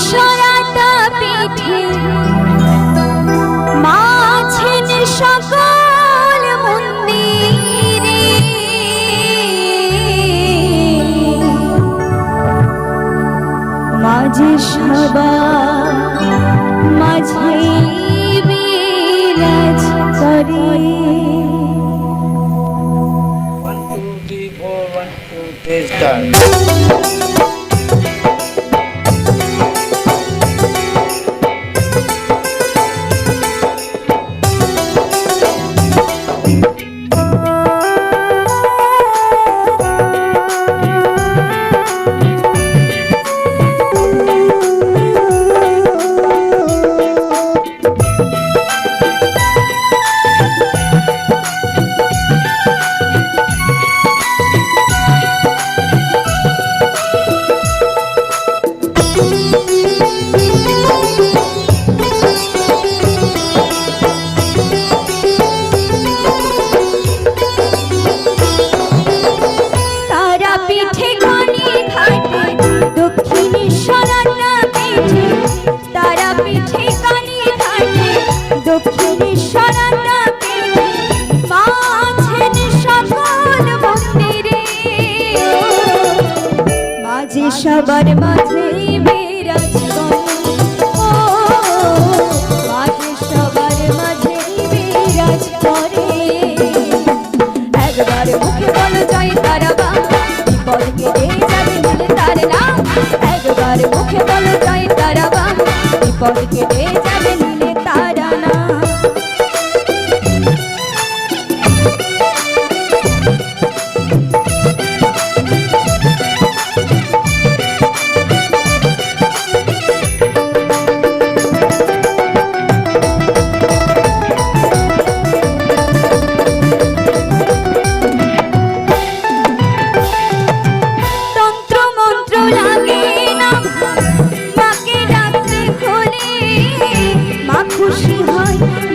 সরাটা পিঠে মাঝেন সকল মন্দিরে মাঝে সবার মাঝে বিরাজ করে। 1 2 3 4 1 2 3 start. সবার মাঝে বিরাজ করে, ও মাঝে সবার মাঝে বিরাজ করে। একবার মুখে বলো জয় তারা বাম, বিপদ কেটে যাবে নিলে তার নাম। একবার মুখে বলো জয় তারা বাম, বিপদ কেটে যাবে নিলে তারা নাম।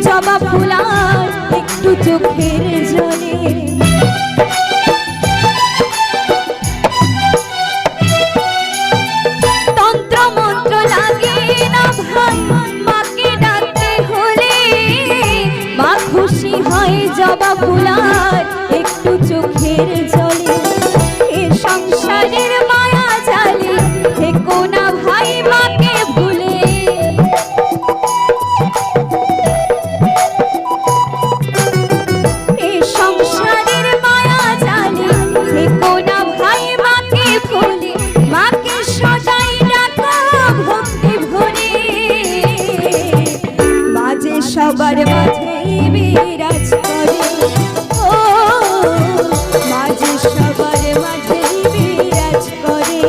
জবা ফুলার একটু চোখের জলে, তন্ত্র মন্ত্র লাগে না ভাই মাকে ডাকতে হলে। মা খুশি হয় জবা ফুলার একটু চোখের জলে। এ সংসারের মায়া জালে থেকো না ভাই মাকে ভুলে। সবার মাঝে বিরাজ করে, ও মাঝে সবার মাঝে বিরাজ করে।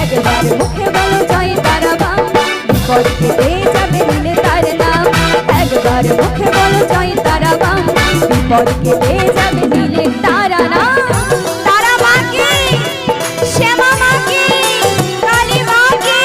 একবার মুখে বলো জয় তারা বাম, বিপদ কেটে যাবে নিলে তার নাম। একবার মুখে বলো জয় তারা বাম, বিপদ কেটে যাবে নিলে তারা নাম। তারা মাকে, শ্যামা মাকে, কালী মাকে।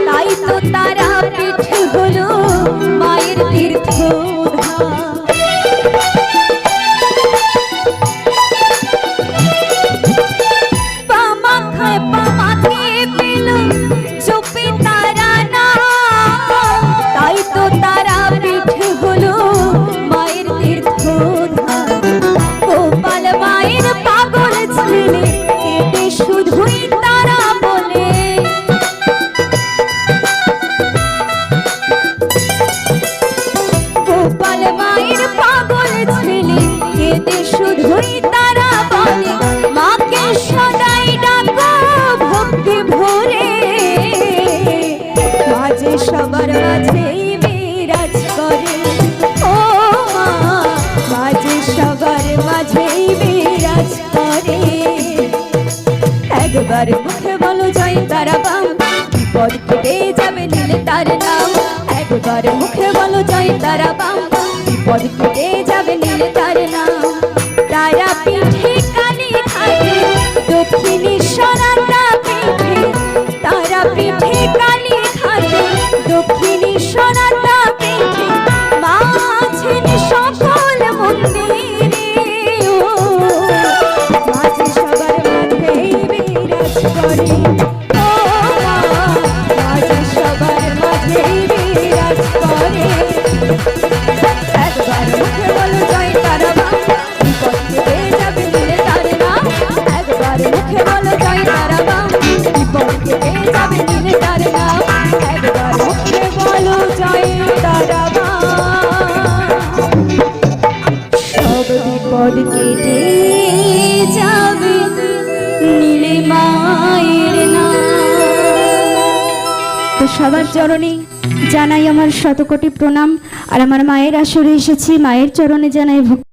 তাই তো মাঝেই বিরাজ করে, ও মা মাঝে সবার মাঝেই বিরাজ করে। একবার মুখে বলো জয় তারা বাম, বিপদ কেটে যাবে নিলে তার নাম। একবার মুখে বলো জয় তারা বাম, বিপদ কেটে যাবে নিলে তার নাম। তারা পিঠে কানে থাকে দক্ষিণী সনাতা পিঠে, তারা পিঠে কানে থাকে দক্ষিণী সনাতা পিঠে, মা আছেন সকল মন্দিরে, ও মাঝে সবার মাঝেই বিরাজ করে, ও মা মাঝে সবার মাঝেই বিরাজ করে। একবার মুখে বলো জয় তারা বাম, বিপদ কেটে যাবে নিলে তার নাম। একবার মুখে বলো জয় তারা বাম, বিপদ কেটে যাবে নিলে তার নাম। একবার মুখে বলো জয় তারা বাম, সব বিপদ কেটে যাবে নীলে মায়ের নাম। তো সবার চরণে জানাই আমার শতকোটি প্রণাম। আর আমার মায়ের আসরে এসেছি, মায়ের চরণে জানাই ভক্তি।